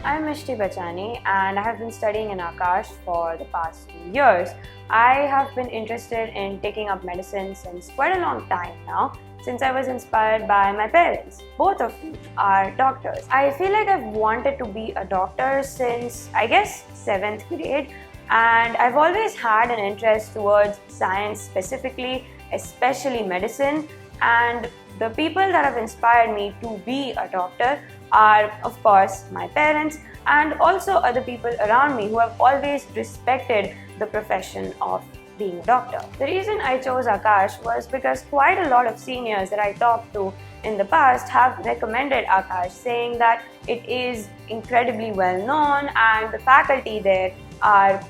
I'm Mishti Bachani and I have been studying in Akash for the past 2 years. I have been interested in taking up medicine since quite a long time now, since I was inspired by my parents, both of whom are doctors. I feel like I've wanted to be a doctor since, I guess, 7th grade, and I've always had an interest towards science specifically, especially medicine, and the people that have inspired me to be a doctor are, of course, my parents and also other people around me who have always respected the profession of being a doctor. The reason I chose Akash was because quite a lot of seniors that I talked to in the past have recommended Akash, saying that it is incredibly well known and the faculty there are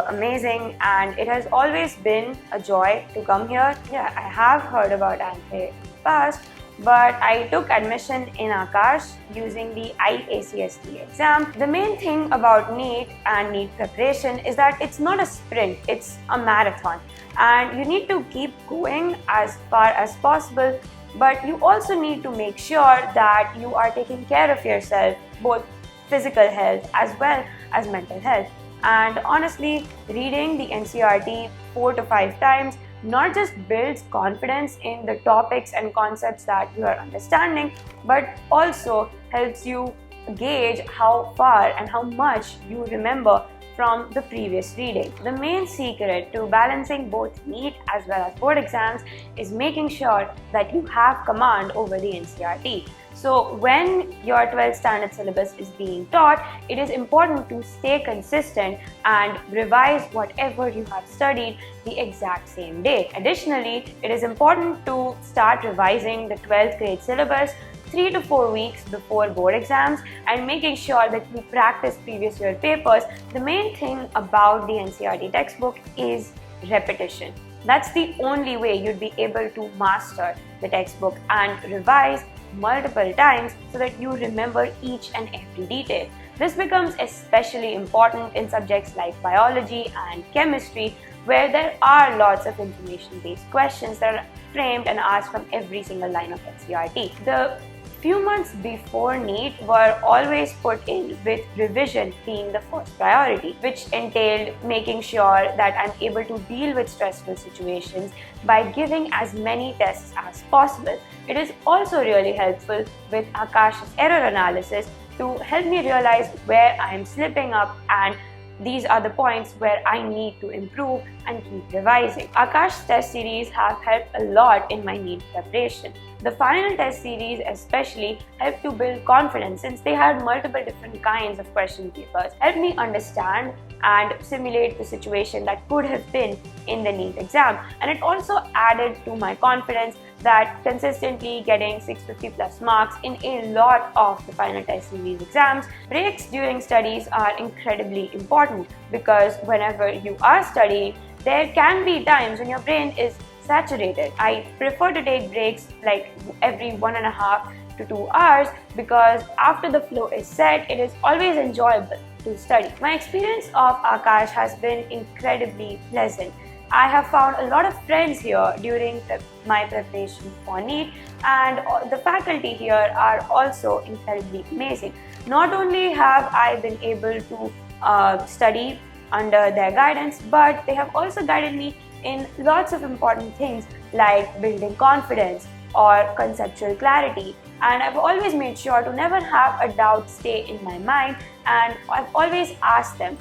amazing, and it has always been a joy to come here. Yeah, I have heard about ANPE in the past, but I took admission in Akash using the IACST exam. The main thing about NEET and NEET preparation is that it's not a sprint, it's a marathon, and you need to keep going as far as possible, but you also need to make sure that you are taking care of yourself, both physical health as well as mental health. And honestly, reading the NCERT 4 to 5 times not just builds confidence in the topics and concepts that you are understanding, but also helps you gauge how far and how much you remember from the previous reading. The main secret to balancing both NEET as well as board exams is making sure that you have command over the NCERT. So when your 12th standard syllabus is being taught, it is important to stay consistent and revise whatever you have studied the exact same day. Additionally, it is important to start revising the 12th grade syllabus 3 to 4 weeks before board exams and making sure that you practice previous year papers. The main thing about the NCERT textbook is repetition. That's the only way you'd be able to master the textbook and revise multiple times so that you remember each and every detail. This becomes especially important in subjects like biology and chemistry, where there are lots of information-based questions that are framed and asked from every single line of NCERT. The few months before NEET were always put in with revision being the first priority, which entailed making sure that I'm able to deal with stressful situations by giving as many tests as possible. It is also really helpful with Akash's error analysis to help me realize where I am slipping up, and these are the points where I need to improve and keep revising. Akash's test series have helped a lot in my NEET preparation. The final test series especially helped to build confidence, since they had multiple different kinds of question papers, helped me understand and simulate the situation that could have been in the NEET exam. And it also added to my confidence that consistently getting 650 plus marks in a lot of the final test series exams. Breaks during studies are incredibly important, because whenever you are studying, there can be times when your brain is saturated. I prefer to take breaks like every 1.5 to 2 hours, because after the flow is set, it is always enjoyable to study. My experience of Akash has been incredibly pleasant. I have found a lot of friends here during my preparation for NEET, and the faculty here are also incredibly amazing. Not only have I been able to study under their guidance, but they have also guided me in lots of important things like building confidence or conceptual clarity. And I've always made sure to never have a doubt stay in my mind, and I've always asked them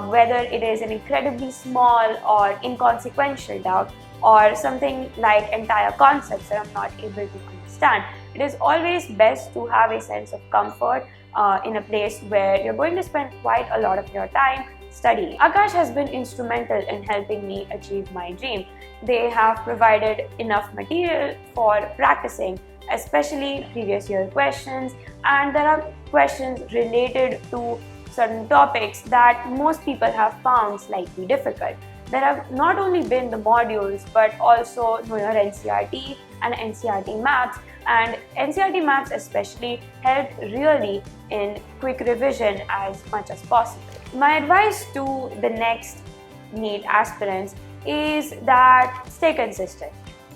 whether it is an incredibly small or inconsequential doubt or something like entire concepts that I'm not able to understand. It is always best to have a sense of comfort in a place where you're going to spend quite a lot of your time studying. Akash has been instrumental in helping me achieve my dream. They have provided enough material for practicing, especially previous year questions, and there are questions related to certain topics that most people have found slightly difficult. There have not only been the modules, but also Know Your NCERT and NCERT maps, and NCERT maps especially helped really in quick revision as much as possible. My advice to the next NEET aspirants is that stay consistent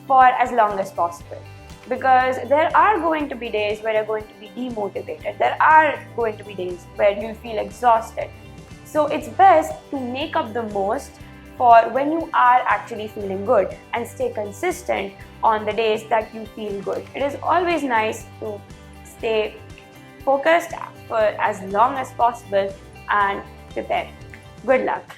for as long as possible. because there are going to be days where you're going to be demotivated. There are going to be days where you'll feel exhausted. So it's best to make up the most for when you are actually feeling good and stay consistent on the days that you feel good. It is always nice to stay focused for as long as possible and prepare. Good luck.